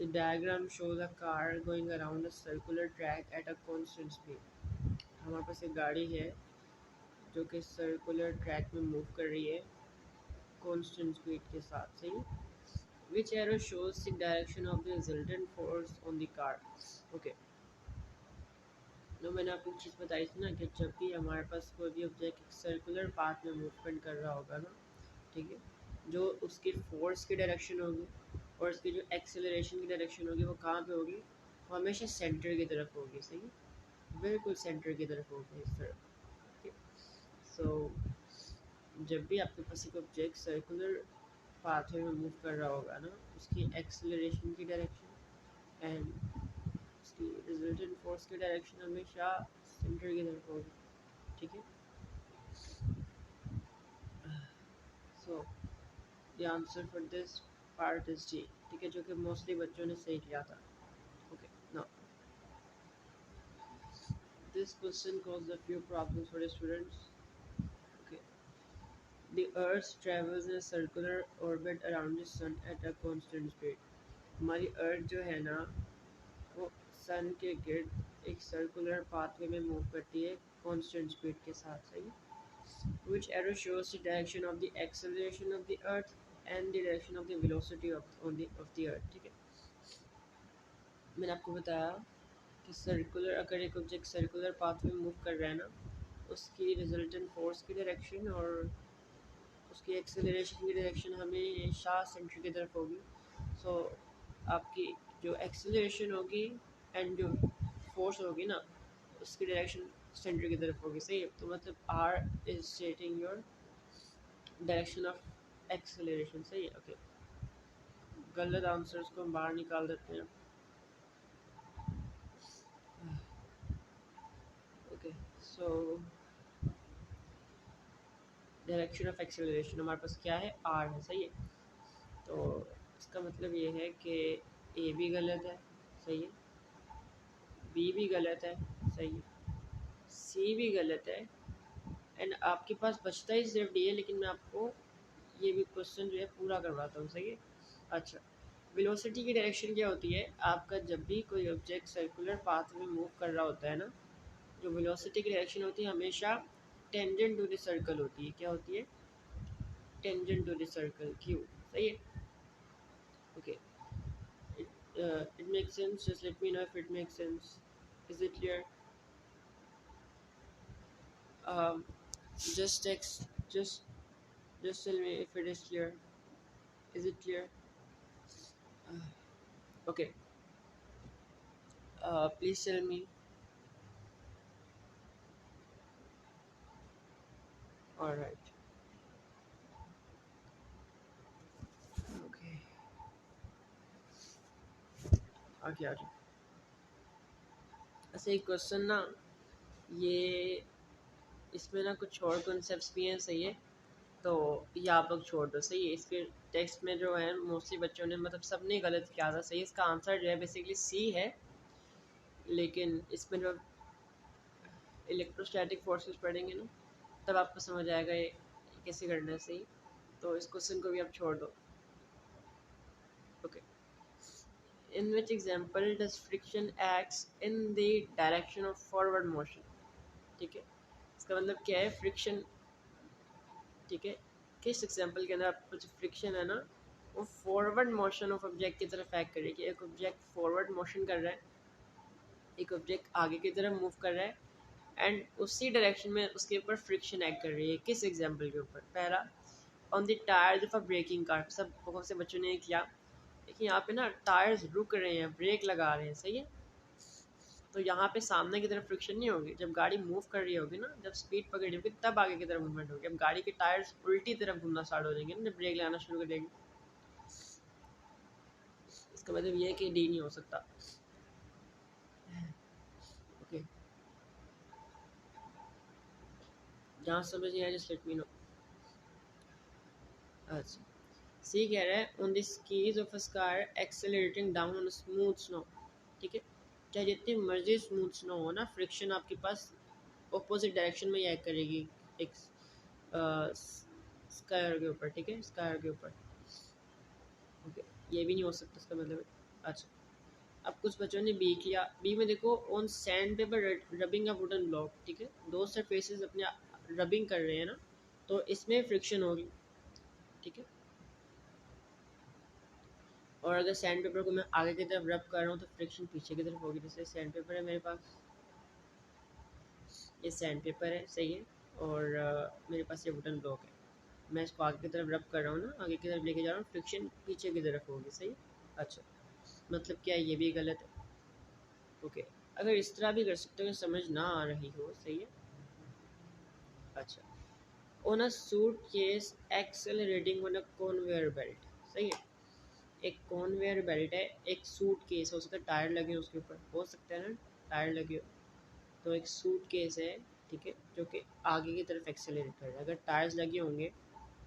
The diagram shows a car going around a circular track at a constant speed. हमारे पास एक गाड़ी है जो कि सर्कुलर ट्रैक में मूव कर रही है कांस्टेंट स्पीड के साथ, सही। Which arrow shows the direction of the resultant force on the car. Okay, तो मैंने आपको एक चीज़ बताई थी ना कि जब भी हमारे पास कोई भी ऑब्जेक्ट एक सर्कुलर पाथ में मूवमेंट कर रहा होगा ना, ठीक है, जो उसकी फोर्स की डायरेक्शन होगी और उसकी जो एक्सेलरेशन की डायरेक्शन होगी वो कहाँ पे होगी, वो हमेशा सेंटर की तरफ होगी, सही, बिल्कुल सेंटर की तरफ होगी इस तरफ। सो जब भी आपके पास एक ऑब्जेक्ट सर्कुलर पाथवे में मूव कर रहा होगा ना, उसकी एक्सेलरेशन की डायरेक्शन एंड उसकी रिजल्टेंट फोर्स की डायरेक्शन हमेशा सेंटर की तरफ होगी, ठीक है। So the answer for this part is D, ठीक है, जो कि मोस्टली बच्चों ने सही किया था। Okay, now this question cause a few problems for the students. Okay, the earth travels in a circular orbit around the sun at a constant speed. हमारी अर्थ जो है ना, वो सन के गिर्द एक सर्कुलर पाथवे में मूव करती है कांस्टेंट स्पीड के साथ, सही। Which arrow shows the direction of the acceleration of the earth and the direction of the velocity of the earth, ठीक है। मैंने आपको बताया कि सर्कुलर, अगर एक ऑब्जेक्ट सर्कुलर पाथ में मूव कर रहा है ना, उसकी रिजल्टेंट फोर्स की डायरेक्शन और उसकी एक्सेलरेशन की डायरेक्शन हमेशा सेंटर की तरफ होगी। सो आपकी जो एक्सेलरेशन होगी एंड जो फोर्स होगी ना, उसकी डायरेक्शन सेंटर की तरफ होगी, सही है। तो मतलब R is stating your direction of acceleration, सही है। ओके, गलत आंसर्स को हम बाहर निकाल देते हैं। Okay, so direction of acceleration हमारे पास क्या है, आर है, सही है। तो इसका मतलब ये है कि ए भी गलत है, सही है, बी भी गलत है, सही है, सी भी गलत है, एंड आपके पास बचता ही सिर्फ डी है। लेकिन मैं आपको ये भी क्वेश्चन जो है पूरा करवाता हूँ, सही है। अच्छा, वेलोसिटी की डायरेक्शन क्या होती है, आपका जब भी कोई ऑब्जेक्ट सर्कुलर पाथ में मूव कर रहा होता है ना, जो वेलोसिटी की डायरेक्शन होती है हमेशा टेंजेंट टू द सर्कल होती है। क्या होती है, tangent to the circle, Q, सही है। Okay, it makes sense, just let me know if it makes sense. Is it clear? um, just text, just tell me if it is clear. Is it clear? Okay, please tell me. All right. Okay, आगे आ जाओ। ऐसे एक question ना, ये इसमें ना कुछ और कॉन्सेप्ट्स भी हैं, सही है। तो ये आप लोग छोड़ दो, सही है। इसके टेक्स्ट में जो है मोस्टली बच्चों ने, मतलब सब ने गलत किया था, सही। इसका आंसर जो है बेसिकली सी है, लेकिन इसमें जो इलेक्ट्रोस्टैटिक फोर्सेस पढ़ेंगे ना, तब आपको समझ आएगा ये कैसे करना है, सही। तो इस क्वेश्चन को भी आप छोड़ दो। Okay, in which example does friction acts in the direction of forward motion, ठीक है। इसका मतलब क्या है, फ्रिक्शन, ठीक है, किस एग्जाम्पल के अंदर आपको जो फ्रिक्शन है ना, वो फॉरवर्ड मोशन ऑफ ऑब्जेक्ट की तरफ एक्ट कर रही है। कि एक ऑब्जेक्ट फॉरवर्ड मोशन कर रहा है, एक ऑब्जेक्ट आगे की तरफ मूव कर रहा है एंड उसी डायरेक्शन में उसके ऊपर फ्रिक्शन एक्ट कर रही है। किस एग्जाम्पल के ऊपर, पहला on the tyres of a braking car. सब बहुत से बच्चों ने किया, देखिए यहाँ पे ना टायर्स रुक रहे हैं, ब्रेक लगा रहे हैं, सही है। तो यहाँ पे सामने की तरफ फ्रिक्शन नहीं होगी। जब गाड़ी मूव कर रही होगी ना, जब स्पीड पकड़ी होगी, तब आगे की तरफ मूवमेंट होगी। अब गाड़ी के टायर्स उल्टी तरफ घूमना स्टार्ट हो जाएंगे ना जब ब्रेक लगाना शुरू कर देंगे। इसका मतलब ये है कि डी नहीं हो सकता। ओके, जहाँ समझ नहीं आया जस्ट लेट मी नो। अच्छा, सी कह रहा है on the skis of a car accelerating down on smooth snow, ठीक है। चाहे जितनी मर्जी स्मूथ स्नो हो ना, फ्रिक्शन आपके पास ऑपोजिट डायरेक्शन में ही एक्ट करेगी एक स्कायर के ऊपर, ठीक है, स्कायर के ऊपर। ओके, ये भी नहीं हो सकता, इसका मतलब अच्छा, अब कुछ बच्चों ने बी किया। बी में देखो, on sand paper rubbing a wooden block, ठीक है, दो सरफेसेस अपने रबिंग कर रहे हैं ना, तो इसमें फ्रिक्शन होगी, ठीक है। और अगर सैंड पेपर को मैं आगे की तरफ रब कर रहा हूँ तो फ्रिक्शन पीछे की तरफ होगी। जैसे सैंड पेपर है मेरे पास, ये सैंड पेपर है, सही है, और मेरे पास ये वुडन ब्लॉक है। मैं इसको आगे की तरफ रब कर रहा हूँ ना, आगे की तरफ लेके जा रहा हूँ, फ्रिक्शन पीछे की तरफ होगी, सही है। अच्छा, मतलब क्या है, ये भी गलत है। ओके, अगर इस तरह भी कर सकते हो, समझ ना आ रही हो, सही है। अच्छा, on a suit case accelerating on a conveyor belt, सही है। एक कन्वेयर बेल्ट है, एक सूट केस हो सकता है, टायर लगे हो उसके ऊपर, हो सकता है ना, टायर लगे हो, तो एक सूट केस है, ठीक है, जो कि आगे की तरफ एक्सेलरेट कर रहा है। अगर टायर्स लगे होंगे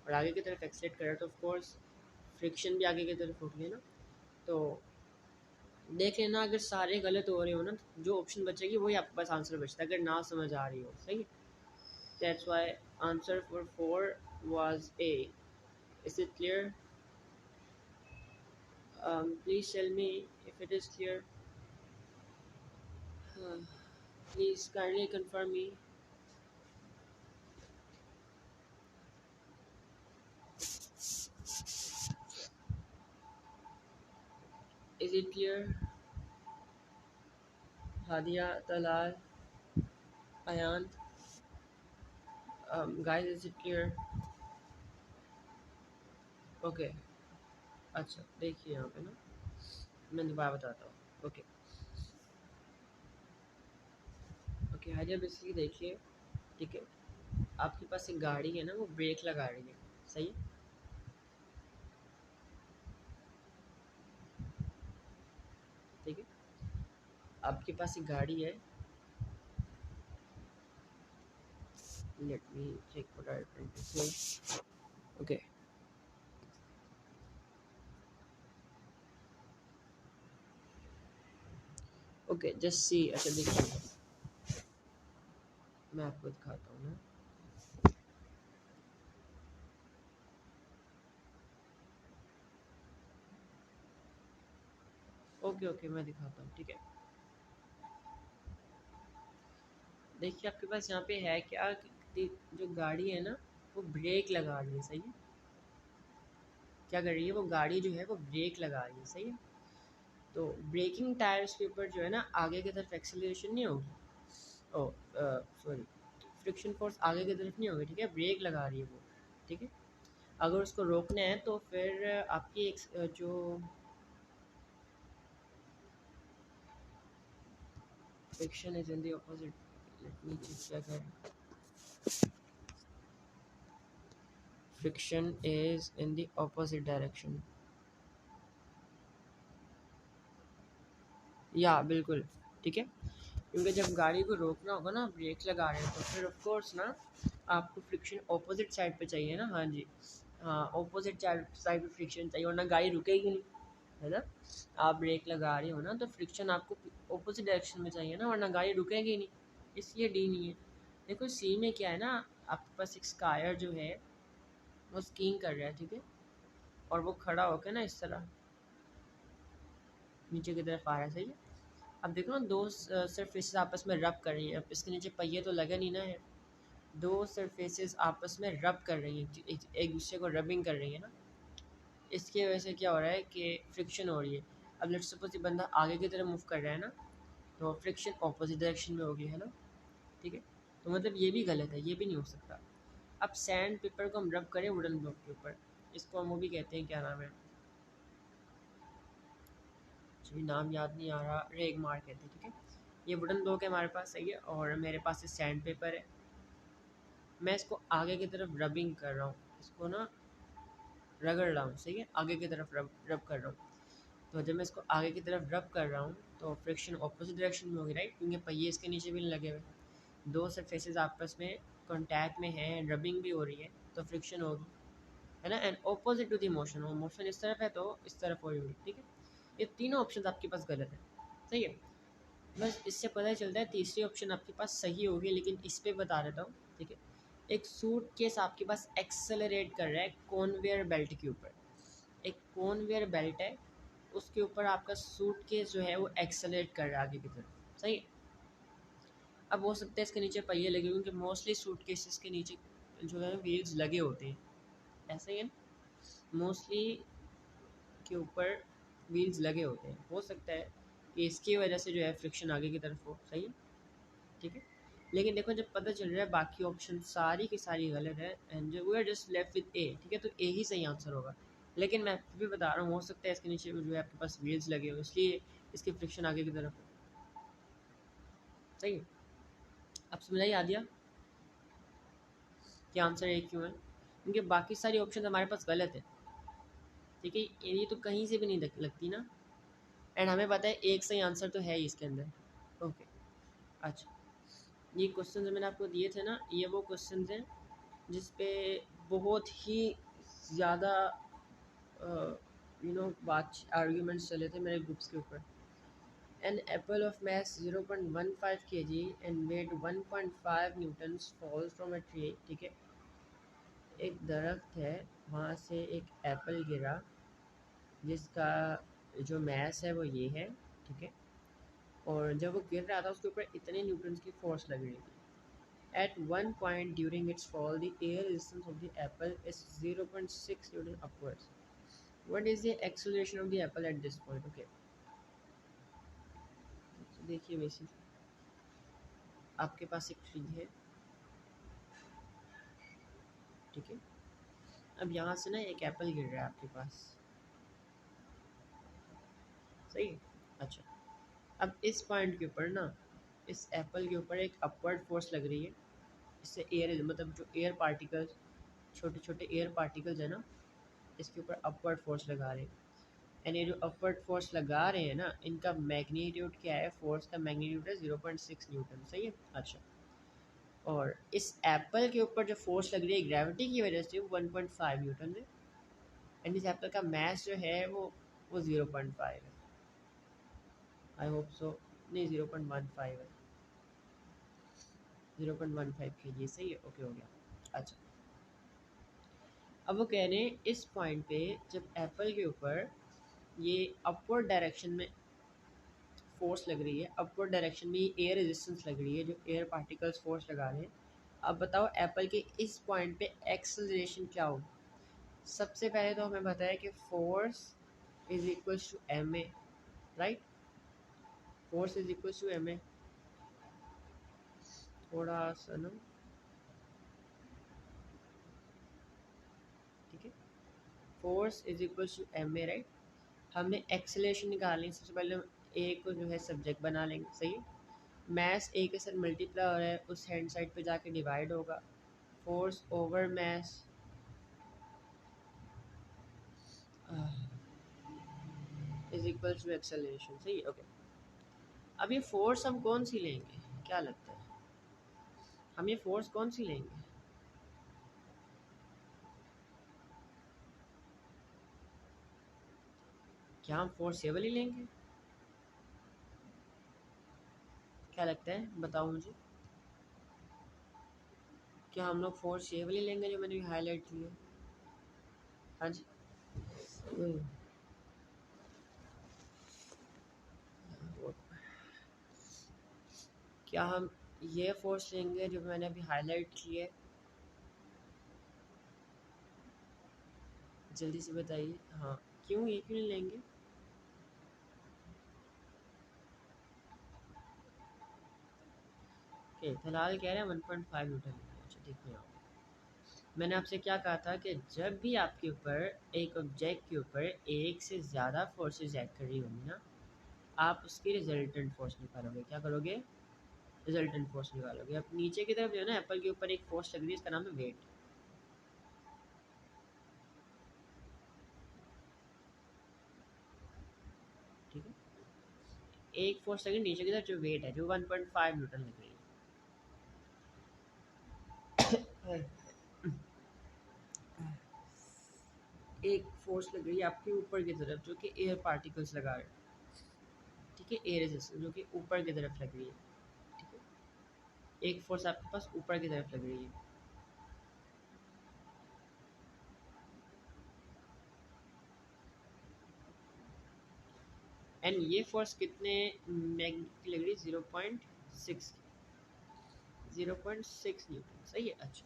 और आगे की तरफ एक्सेलरेट कर रहा है तो ऑफकोर्स फ्रिक्शन भी आगे की तरफ होगी ना। तो देख लेना, अगर सारे गलत हो रहे हो ना, तो जो ऑप्शन बचेगी वही आपके पास आंसर बचता है, अगर ना समझ आ रही हो, सही है। That's why answer for 4 was A. Is it clear? Please tell me if it is clear. Please kindly confirm me. Is it clear? Hadia, Talal, Ayan, guys, is it clear? Okay. अच्छा, देखिए यहाँ पे ना, मैं दोबारा बताता हूँ। Okay okay, हाजिर बेसिकली देखिए, ठीक है, आपके पास एक गाड़ी है ना, वो ब्रेक लगा रही है, सही है, ठीक है, आपके पास एक गाड़ी है, let me check what I trying to say. Okay okay, just see. अच्छा देखिए, मैं आपको दिखाता हूँ ना। ओके ओके, मैं दिखाता हूँ, ठीक है। देखिए आपके पास यहाँ पे है क्या कि जो गाड़ी है ना, वो ब्रेक लगा रही है, सही है। क्या कर रही है वो गाड़ी, जो है वो ब्रेक लगा रही है, सही है। तो ब्रेकिंग टायर्स के ऊपर जो है ना, आगे की तरफ एक्सेलरेशन नहीं होगी, ओ सॉरी, फ्रिक्शन फोर्स आगे की तरफ नहीं होगी, ठीक है, ब्रेक लगा रही है वो, ठीक है। अगर उसको रोकना है तो फिर आपकी जो friction is in the opposite, let me check क्या है, friction is in the opposite direction, या बिल्कुल, ठीक है, क्योंकि जब गाड़ी को रोकना होगा ना, ब्रेक लगा रहे हैं, तो फिर ऑफ कोर्स ना आपको फ्रिक्शन ऑपोजिट साइड पे चाहिए ना। हाँ जी, हाँ, ऑपोजिट साइड पे फ्रिक्शन चाहिए, वरना गाड़ी रुकेगी नहीं, है ना। आप ब्रेक लगा रहे हो ना, तो फ्रिक्शन आपको ऑपोजिट डायरेक्शन में चाहिए ना, वरना गाड़ी रुकेगी नहीं, इसलिए डी नहीं है। देखो सी में क्या है ना, आपके पास एक स्कायर जो है वो स्कीइंग कर रहा है, ठीक है, और वो खड़ा होकर ना इस तरह नीचे की तरफ आ रहा है, सही है। अब देखो ना, दो सरफेसेस आपस में रब कर रही हैं, अब इसके नीचे पहिए तो लगे नहीं ना है, दो सरफेसेस आपस में रब कर रही हैं, एक दूसरे को रबिंग कर रही है ना, इसकी वजह से क्या हो रहा है कि फ्रिक्शन हो रही है। अब लेट्स सपोज ये बंदा आगे की तरफ मूव कर रहा है ना, तो फ्रिक्शन ऑपोजिट डायरेक्शन में होगी, है ना, ठीक है। तो मतलब ये भी गलत है, ये भी नहीं हो सकता। अब सैंड पेपर को हम रब करें वुडन ब्लॉक के ऊपर, इसको हम वो भी कहते हैं, क्या नाम है, जी नाम याद नहीं आ रहा, रेग मार कहते हैं, ठीक है। ये वुडन ब्लॉक है हमारे पास, सही है, और मेरे पास ये सैंड पेपर है। मैं इसको आगे की तरफ रबिंग कर रहा हूँ, इसको ना रगड़ रहा हूँ, सही है, आगे की तरफ रब कर रहा हूँ। तो जब मैं इसको आगे की तरफ रब कर रहा हूँ तो फ्रिक्शन ऑपोजिट डायरेक्शन में होगी, राइट, क्योंकि पहिए इसके नीचे भी नहीं लगे हुए, दो सरफेसेस आपस में कॉन्टैक्ट में हैं, रबिंग भी हो रही है, तो फ्रिक्शन होगी, है ना। And opposite to the motion, वो मोशन इस तरफ है तो इस तरफ होगी, ठीक है। ये तीनों ऑप्शन आपके पास गलत है, सही है। बस इससे पता चलता है तीसरी ऑप्शन आपके पास सही होगी, लेकिन इस पे बता देता हूँ, ठीक है। एक सूट केस आपके पास एक्सेलरेट कर रहा है कॉन्वेयर बेल्ट के ऊपर, एक कॉन्वेयर बेल्ट है, उसके ऊपर आपका सूटकेस जो है वो एक्सेलरेट कर रहा है आगे की तरफ, सही है। अब हो सकता है इसके नीचे पहिए लगे हों, क्योंकि मोस्टली सूटकेसेस के नीचे जो है व्हील्स लगे होते हैं, ऐसा ही है, मोस्टली के ऊपर व्हील्स लगे होते हैं। हो सकता है कि इसकी वजह से जो है फ्रिक्शन आगे की तरफ हो, सही है, ठीक है। लेकिन देखो जब पता चल रहा है बाकी ऑप्शन सारी की सारी गलत है and we are just left with a, ठीक है, तो ए ही सही आंसर होगा। लेकिन मैं फिर भी बता रहा हूँ, हो सकता है इसके नीचे जो है आपके पास व्हील्स लगे हो, इसलिए इसकी फ्रिक्शन आगे की तरफ हो, सही है। अब समझ आ दिया कि आंसर ए क्यों है, क्योंकि बाकी सारी ऑप्शन हमारे पास गलत है, ठीक है, ये तो कहीं से भी नहीं लगती ना, एंड हमें पता है एक सही आंसर तो है ही इसके अंदर। ओके, अच्छा, ये क्वेश्चन जो मैंने आपको दिए थे ना, ये वो क्वेश्चन हैं जिस पे बहुत ही ज़्यादा बात आर्ग्यूमेंट्स चले थे मेरे ग्रुप्स के ऊपर। An apple of mass 0.15 kg and weight 1.5 newtons falls from a tree, ठीक है, एक दरख्त है, वहाँ से एक एप्पल गिरा जिसका जो मैस है वो ये है, ठीक है, और जब वो गिर रहा था उसके ऊपर इतने न्यूटन्स की फोर्स लग रही थी। At one point during its fall, the air resistance of the apple is 0.6 Newton upwards. What is the acceleration of the apple at this point? Okay. तो देखिए बेसिक आपके पास एक ट्री है, ठीक है, अब यहाँ से ना एक एप्पल गिर रहा है आपके पास, सही है। अच्छा, अब इस पॉइंट के ऊपर ना इस एप्पल के ऊपर एक अपवर्ड फोर्स लग रही है, इससे एयर मतलब जो एयर पार्टिकल्स, छोटे छोटे एयर पार्टिकल्स है ना, इसके ऊपर अपवर्ड फोर्स लगा रहे हैं। एंड ये जो अपवर्ड फोर्स लगा रहे हैं ना, इनका मैग्नीट्यूड क्या है, फोर्स का मैग्नीट्यूड है 0.6 न्यूटन, सही है। अच्छा, और इस एप्पल के ऊपर जो फोर्स लग रही है ग्रेविटी की वजह से वो 1.5 न्यूटन है, एंड इस एप्पल का मास जो है वो 0.5 है, आई होप सो, नहीं 0.15 है, 0.15 के जी, सही है, ओके हो गया। अच्छा, अब वो कह रहे हैं इस पॉइंट पे जब एप्पल के ऊपर ये अपवर्ड डायरेक्शन में फोर्स लग रही है, अपवर्ड डायरेक्शन में एयर रेजिस्टेंस लग रही है, जो एयर पार्टिकल्स फोर्स लगा रहे हैं, अब बताओ एप्पल के इस पॉइंट पे एक्सेलरेशन क्या होगी। सबसे पहले तो हमें बताया कि force is equals to M A, right, force is equals to M A, थोड़ा सा ना, ठीक है, force is equals to M A, right. हमने एक्सेलरेशन निकालनी, सबसे पहले ए को जो है सब्जेक्ट बना लेंगे, सही है, मैस ए के साथ मल्टीप्लाई हो रहा है, उस हैंड साइड पे जाके डिवाइड होगा, force over mass is equals to acceleration, सही है, ओके। अब ये फोर्स हम कौन सी लेंगे, क्या लगता है, हम ये फोर्स कौन सी लेंगे, क्या हम फोर्स ये वाली लेंगे, क्या लगता है, बताओ मुझे, क्या हम लोग फोर्स ये वाली लेंगे जो मैंने हाईलाइट की है। हाँ जी, हम्म, क्या हम ये फोर्स लेंगे जो मैंने अभी हाईलाइट की है, जल्दी से बताइए, हाँ, क्यों, ये क्यों नहीं लेंगे। ओके, फिलहाल कह रहे हैं 1.5 न्यूटन, अच्छा ठीक है। मैंने आपसे क्या कहा था कि जब भी आपके ऊपर एक ऑब्जेक्ट के ऊपर एक से ज़्यादा फोर्सेस एक्ट कर रही होंगी ना, आप उसकी रिजल्टेंट फोर्स निकालोगे, क्या करोगे, रिजल्टेंट फोर्स निकालोगे। अब नीचे की तरफ जो है ना एप्पल के ऊपर एक फोर्स लग रही है, इसका नाम है वेट, ठीक है, एक फोर्स लग रही है नीचे की तरफ जो वेट है, जो 1.5 न्यूटन लग रही है। एक फोर्स लग रही है आपके ऊपर की तरफ जो कि एयर पार्टिकल्स लगा रहे हैं, ठीक है, एयर रेजिस्टेंस जो कि ऊपर की तरफ लग रही है, ठीक है, एक फोर्स आपके पास ऊपर की तरफ लग रही है। एंड ये फोर्स कितने मैग्नेट की लग रही है? 0.6, 0.6 न्यूटन, सही है। अच्छा,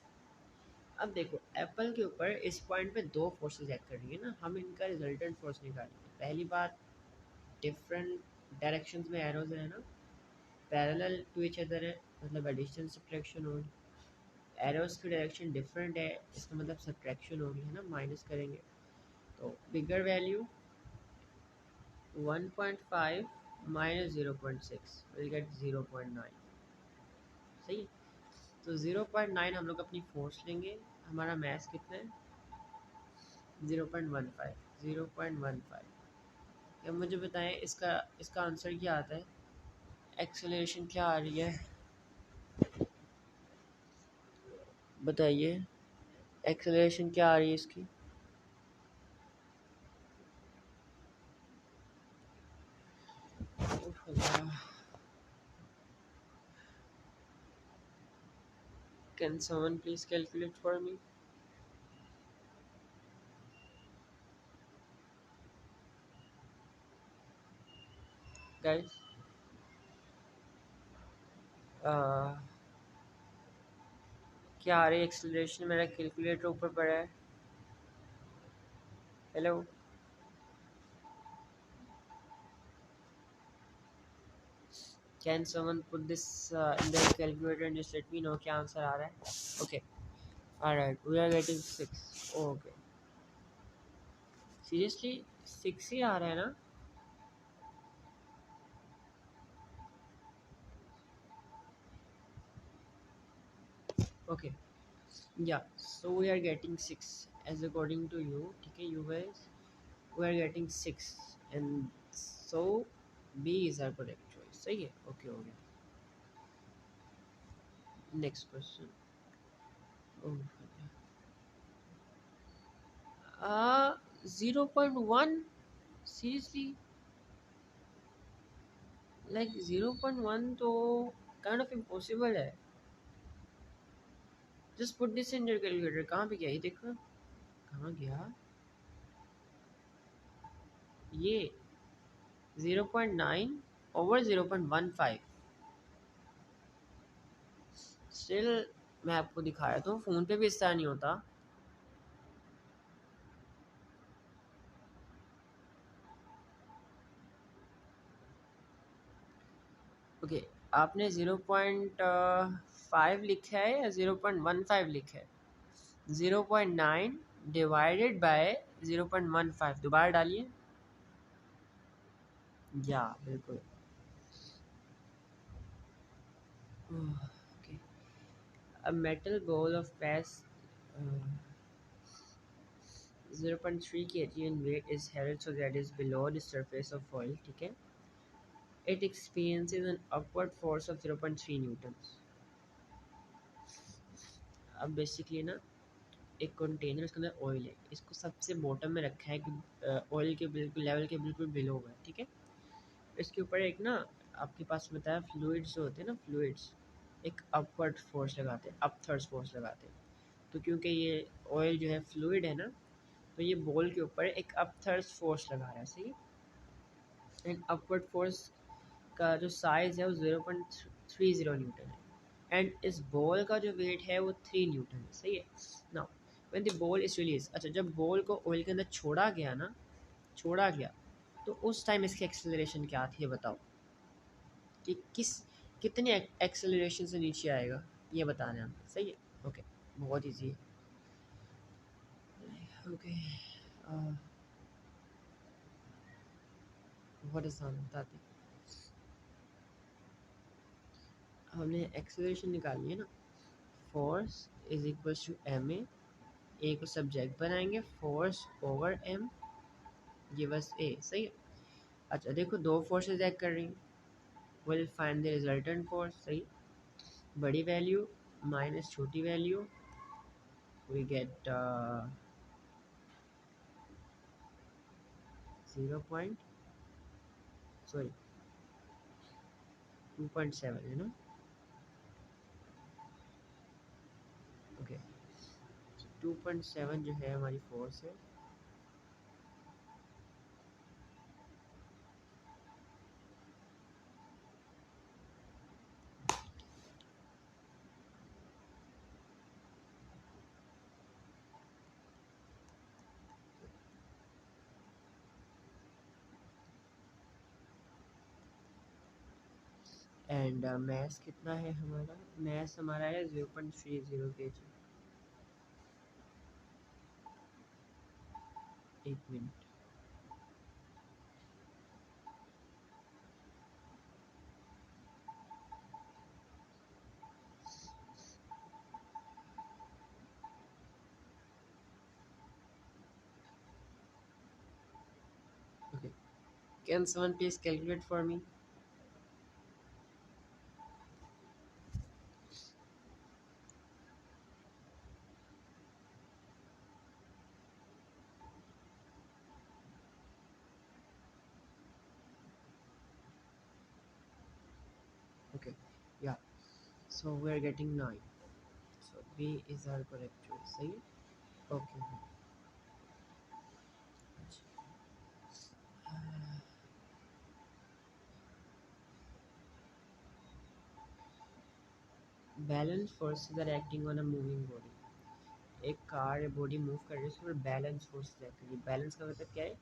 अब देखो एप्पल के ऊपर इस पॉइंट पे दो फोर्सेस एक्ट कर रही है ना, हम इनका रिजल्टेंट फोर्स निकालेंगे। पहली बात, डिफरेंट डायरेक्शंस में एरोज है ना, पैरेलल टू ईच अदर है, मतलब एडिशन सब्ट्रैक्शन होगी। एरोज की डायरेक्शन डिफरेंट है, इसका मतलब सब्ट्रैक्शन होगी, है ना, माइनस करेंगे। तो बिगर वैल्यू 1.5 माइनस 0.6 विल गेट 0.9, सही। तो 0.9 हम लोग अपनी फोर्स लेंगे, हमारा मैथ कितना है? 0.15, 0.15। अब मुझे बताएं इसका इसका आंसर क्या आता है, एक्सेलरेशन क्या आ रही है, बताइए एक्सेलरेशन क्या आ रही है इसकी? Can someone please calculate for me? Guys, uh, क्या आ रही है एक्सेलरेशन? मेरा कैलकुलेटर ऊपर पड़ा है। Hello, can someone put this in the calculator and just let me know क्या आंसर आ रहा है? Okay, alright, we are getting 6। Okay, seriously 6 ही आ रहा है ना? Okay, yeah, so we are getting 6 as according to you, ठीक है you guys, we are getting 6, and so B is our correct choice, सही है। ओके, हो गया। Next question. आ 0.1, सीरियसली, लाइक 0.1 तो काइंड ऑफ इम्पॉसिबल है। Just put this in your calculator. कहाँ पे गया ये, देखो कहाँ गया ये, 0.9 ओवर 0.15। स्टिल मैं आपको दिखा रहा था, फ़ोन पे भी इस तरह नहीं होता। ओके, आपने 0.5 लिखा है या 0.15 लिखा है? 0.9 डिवाइडेड बाय 0.15 दोबारा डालिए। या बिल्कुल। Okay, a metal ball of mass 0.3 kg in weight is held so that is below the surface of oil, ठीक है। It experiences an upward force of 0.3 newtons। अब बेसिकली ना एक कंटेनर, उसके अंदर ऑयल है, इसको सबसे बॉटम में रखा है कि ऑयल के बिल्कुल लेवल के बिल्कुल बिलो है, ठीक है। इसके ऊपर एक ना आपके पास बताया फ्लूइड्स जो होते हैं ना, फ्लूइड्स एक अपवर्ड फोर्स लगाते हैं, अप थर्स्ट फोर्स लगाते हैं। तो क्योंकि ये ऑयल जो है फ्लूइड है ना, तो ये बॉल के ऊपर एक अप थर्स्ट फोर्स लगा रहा है, सही। एंड अपवर्ड फोर्स का जो साइज है वो 0.30 न्यूटन है, एंड इस बॉल का जो वेट है वो 3 न्यूटन है, सही है। Now when the ball is release, अच्छा जब बॉल को ऑयल के अंदर छोड़ा गया ना, छोड़ा गया, तो उस टाइम इसकी एक्सेलरेशन क्या थी, ये बताओ कि कितने एक्सेलरेशन से नीचे आएगा, ये बताना है हमें, सही है। ओके, बहुत ईजी है। ओके, बहुत आसान बताते हैं। हमने एक्सेलरेशन निकालनी है ना, force is equal to M a को सब्जेक्ट बनाएंगे, force over m give us a, सही है। अच्छा देखो दो फोर्सेस एक्ट कर रही हैं, will find the resultant force, सही। बड़ी वैल्यू माइनस छोटी value, we get 0 point sorry 2.7 है ना। ओके, 2.7 जो है हमारी फोर्स है, एंड मैथ कितना है हमारा? मैथ हमारा है 0.30 kg। एक minute. Okay, can someone please calculate for me? Okay, yeah, so we are getting 9, so b is our correct choice. सही है। Okay, balance forces are acting on a moving body. एक car या body move कर रही है, उसके ऊपर balance forces act कर रही है। बैलेंस का मतलब क्या है?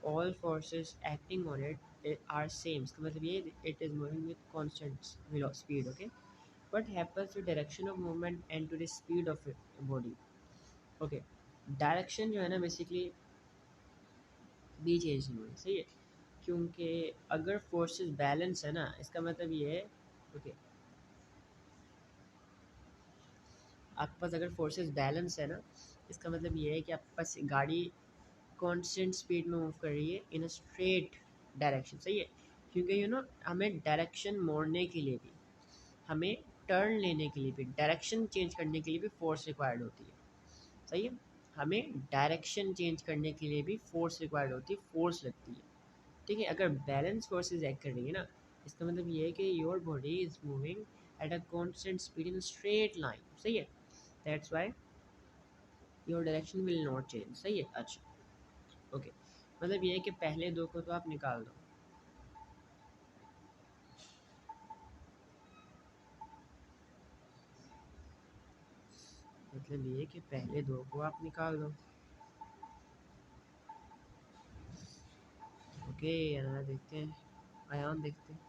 All forces acting on it are same. इसका मतलब ये it is moving with constant speed. Okay, what happens to direction of movement and to the speed of body? Okay, direction जो है ना बेसिकली भी चेंज नहीं होगी। सही है, क्योंकि अगर फोर्सेस बैलेंस है ना, इसका मतलब ये है, ओके, आपके पास अगर फोर्सेस बैलेंस है ना, इसका मतलब ये है कि आपके पास गाड़ी कांस्टेंट स्पीड में मूव कर रही है इन अ स्ट्रेट डायरेक्शन। सही है, क्योंकि हमें डायरेक्शन मोड़ने के लिए भी, हमें टर्न लेने के लिए भी, डायरेक्शन चेंज करने के लिए भी फोर्स रिक्वायर्ड होती है। सही है, हमें डायरेक्शन चेंज करने के लिए भी फोर्स रिक्वायर्ड होती है, फोर्स लगती है। ठीक है, अगर बैलेंस फोर्सेस एक्ट कर रही है ना, इसका मतलब ये है कि your body is moving at a constant speed in straight line. सही है, that's why your direction will not change. सही है, अच्छा, ओके, मतलब ये है कि पहले दो को तो आप निकाल दो। मतलब ये है कि पहले दो को आप निकाल दो। ओके, अनाया देखते हैं, अयान देखते हैं।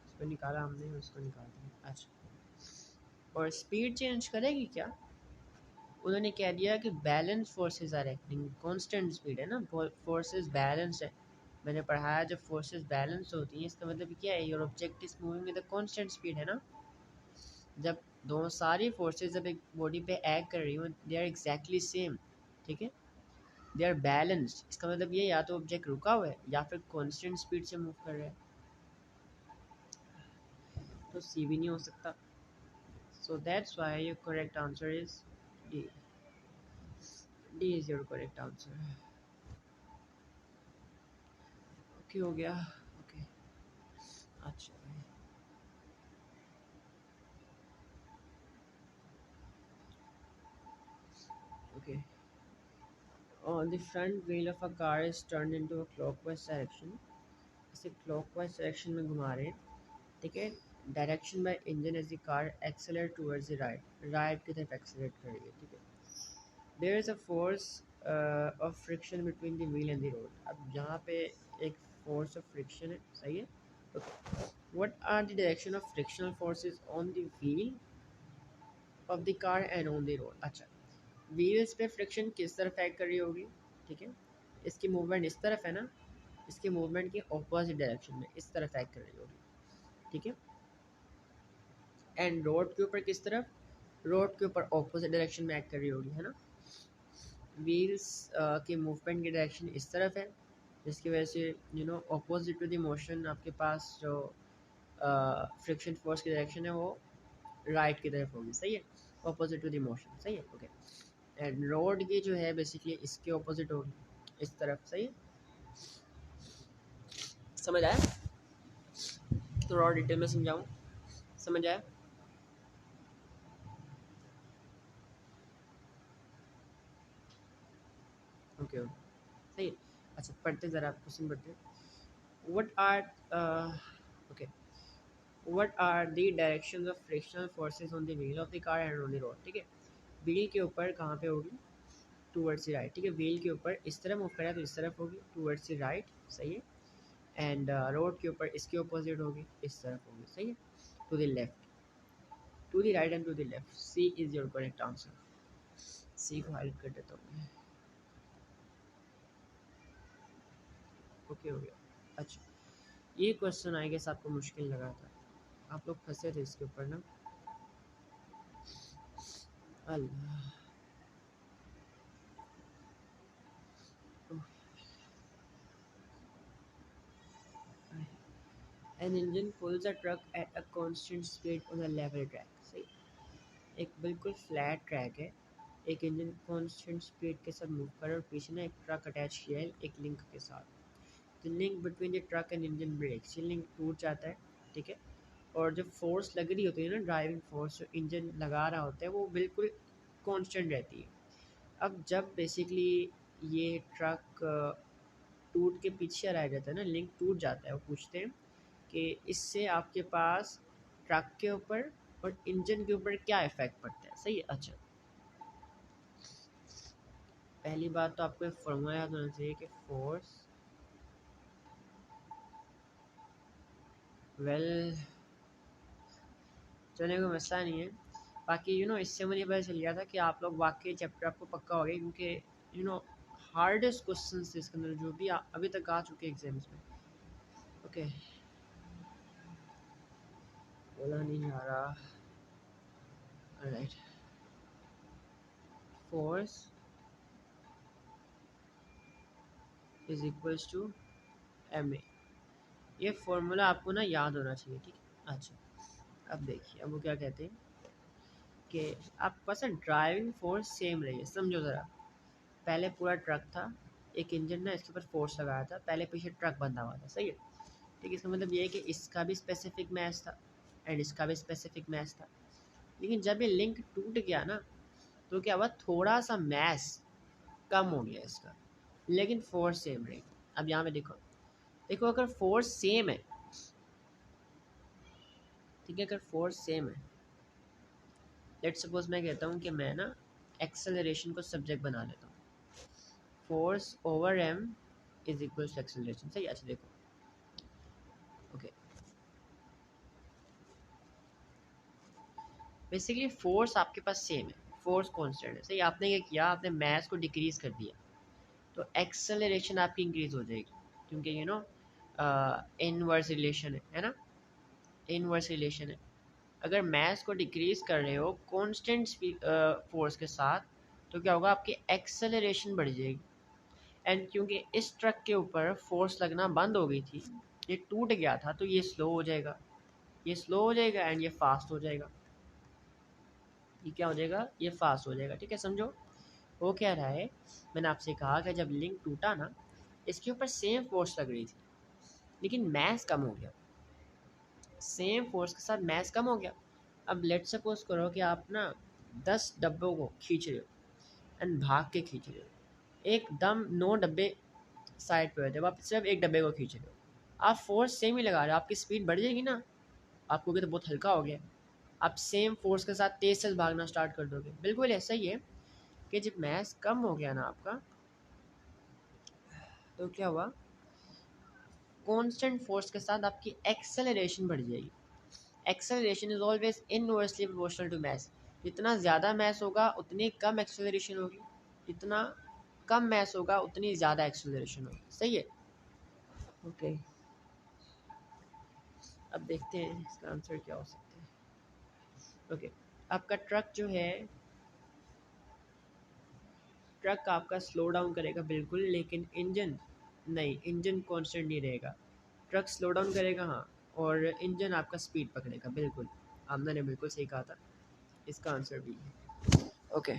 इसको निकाला हमने, उसको निकाल दिया। अच्छा, और स्पीड चेंज करेगी क्या? उन्होंने कह दिया कि balance forces are acting, constant speed है ना, फोर्सेस बैलेंस है। मैंने पढ़ाया जब फोर्सेस बैलेंस होती हैं, इसका मतलब क्या है? Your object is moving with constant speed, है ना। जब दोनों सारी फोर्सेस जब एक बॉडी पे एक्ट कर रही हो, दे आर एग्जैक्टली सेम। ठीक है, दे आर बैलेंस्ड। इसका मतलब ये या तो ऑब्जेक्ट रुका हुआ है या फिर कांस्टेंट स्पीड से मूव कर रहा है, तो सी भी नहीं हो सकता। So that's why your correct answer is D. D is your correct answer. Okay, हो गया। ओके, अच्छा, okay. The front wheel of a car is turned into a clockwise direction। इसे clockwise direction में घुमा रहे हैं। ठीक है, direction by engine as the car accelerate towards the right, right की तरफ एक्सेलरेट कर रही है। ठीक है, there is a force of friction between the wheel and the road. अब यहाँ पे एक फोर्स ऑफ फ्रिक्शन है। सही है, what are the direction of frictional forces on the wheel of the car and on the road? अच्छा, wheels पे friction किस तरफ एक्ट कर रही होगी? ठीक है, इसकी मूवमेंट इस तरफ है ना, इसके मूवमेंट के ऑपोजिट डायरेक्शन में इस तरफ एक्ट कर रही होगी। ठीक है, एंड रोड के ऊपर किस तरफ? रोड के ऊपर ऑपोजिट डायरेक्शन में एक्ट कर रही होगी, है ना। व्हील्स के मूवमेंट की डायरेक्शन इस तरफ है, जिसकी वजह से ऑपोजिट टू द मोशन आपके पास जो फ्रिक्शन फोर्स की डायरेक्शन है वो राइट की तरफ होगी। सही है, ऑपोजिट टू द मोशन। सही है, ओके। एंड रोड की जो है बेसिकली इसके ऑपोजिट होगी, इस तरफ। सही है, समझ आया? थोड़ा और डिटेल में समझाऊँ? समझ आया? ओके, ओके, सही है। अच्छा, पढ़ते ज़रा, क्वेश्चन पढ़ते हैं। What are okay, what are the directions of frictional forces on the wheel of the car and on the road? ठीक है, व्हील के ऊपर कहाँ पे होगी? टूवर्ड्स द राइट, ठीक है। व्हील के ऊपर इस तरफ मूव करें तो इस तरफ होगी, टूवर्ड्स द राइट, सही है। एंड रोड के ऊपर इसके अपोजिट होगी, इस तरफ होगी, सही है। To the left, to the right and to the left, C is your correct answer. C को हाइलाइट कर देता हूँ मैं। ओके हो गया। अच्छा, ये क्वेश्चन आई गेस आपको मुश्किल लगा था, आप लोग फंसे थे इसके ऊपर ना। अल्लाह, an engine pulls a truck at a constant speed on a level track, सही। एक बिल्कुल फ्लैट ट्रैक है, एक इंजन कांस्टेंट स्पीड के साथ मूव कर रहा है और पीछे ना एक ट्रक अटैच किया है एक लिंक के साथ। The link between the truck and engine breaks, ये लिंक टूट जाता है, ठीक है। और जब फोर्स लग रही होती है ना, ड्राइविंग फोर्स जो इंजन लगा रहा होता है वो बिल्कुल कांस्टेंट रहती है। अब जब बेसिकली ये ट्रक टूट के पीछे रह जाता है ना, लिंक टूट जाता है, वो पूछते हैं कि इससे आपके पास ट्रक के ऊपर और इंजन के ऊपर क्या इफेक्ट पड़ता है, सही है। अच्छा, पहली बात तो आपको एक फॉर्मूला याद होना चाहिए कि फोर्स, वेल चलने का मसला नहीं है। बाकी इससे मुझे पता चल गया था कि आप लोग वाकई चैप्टर आपको पक्का हो गया, क्योंकि हार्डेस्ट क्वेश्चन थे इसके अंदर जो भी अभी तक आ चुके एग्जाम्स में। ओके, बोला नहीं जा रहा। Right, force is equals to M A, ये फॉर्मूला आपको ना याद होना चाहिए, ठीक है। अच्छा, अब देखिए, अब वो क्या कहते हैं कि आपके पास ना ड्राइविंग फोर्स सेम रही है, समझो ज़रा। पहले पूरा ट्रक था, एक इंजन ना इसके ऊपर फोर्स लगाया था, पहले पीछे ट्रक बंधा हुआ था, सही है। ठीक है, इसका मतलब ये है कि इसका भी स्पेसिफिक मैच था एंड इसका भी स्पेसिफिक मैच था। लेकिन जब ये लिंक टूट गया ना, तो क्या हुआ, थोड़ा सा मैच कम हो गया इसका, लेकिन फोर्स सेम रही। अब यहाँ पे देखो, देखो अगर फोर्स सेम है, ठीक है, अगर फोर्स सेम है, लेट्स सपोज मैं कहता हूँ कि मैं ना एक्सेलरेशन को सब्जेक्ट बना लेता हूँ, force over M is equal to acceleration, सही। अच्छा देखो, ओके, बेसिकली फोर्स आपके पास सेम है, फोर्स कांस्टेंट है, सही। आपने क्या किया, आपने मास को डिक्रीज कर दिया, तो एक्सेलरेशन आपकी इंक्रीज हो जाएगी, क्योंकि इनवर्स रिलेशन है ना, इनवर्स रिलेशन है। अगर मास को डिक्रीज कर रहे हो कांस्टेंट फोर्स के साथ, तो क्या होगा, आपकी एक्सेलरेशन बढ़ जाएगी। एंड क्योंकि इस ट्रक के ऊपर फोर्स लगना बंद हो गई थी, ये टूट गया था, तो ये स्लो हो जाएगा, ये स्लो हो जाएगा एंड ये फास्ट हो जाएगा। ये क्या हो जाएगा, ये फास्ट हो जाएगा, ठीक है, समझो। वो क्या रहा है, मैंने आपसे कहा कि जब लिंक टूटा ना, इसके ऊपर सेम फोर्स लग रही थी, लेकिन मैस कम हो गया, सेम फोर्स के साथ मैस कम हो गया। अब लेट सपोज करो कि आप ना 10 डब्बों को खींच रहे हो एंड भाग के खींच रहे हो, एकदम 9 डब्बे साइड पे होते हो, आप सिर्फ एक डब्बे को खींच रहे हो, आप फोर्स सेम ही लगा रहे हो, आपकी स्पीड बढ़ जाएगी ना, आपको भी तो बहुत हल्का हो गया, आप सेम फोर्स के साथ तेज से भागना स्टार्ट कर दोगे। बिल्कुल ऐसा ही है कि जब मैस कम हो गया ना आपका, तो क्या हुआ, कांस्टेंट फोर्स के साथ आपकी एक्सेलरेशन बढ़ जाएगी। Acceleration is always inversely proportional to mass, जितना ज़्यादा मैस होगा उतनी कम एक्सेलरेशन होगी, जितना कम मैस होगा उतनी ज़्यादा एक्सेलरेशन होगी, सही है। ओके, अब देखते हैं इसका आंसर क्या हो सकता है। ओके, आपका ट्रक जो है, ट्रक आपका स्लो डाउन करेगा बिल्कुल, लेकिन इंजन नहीं, इंजन कांस्टेंट नहीं रहेगा, ट्रक स्लो डाउन करेगा हाँ, और इंजन आपका स्पीड पकड़ेगा, बिल्कुल। आमना ने बिल्कुल सही कहा था, इसका आंसर भी है। ओके।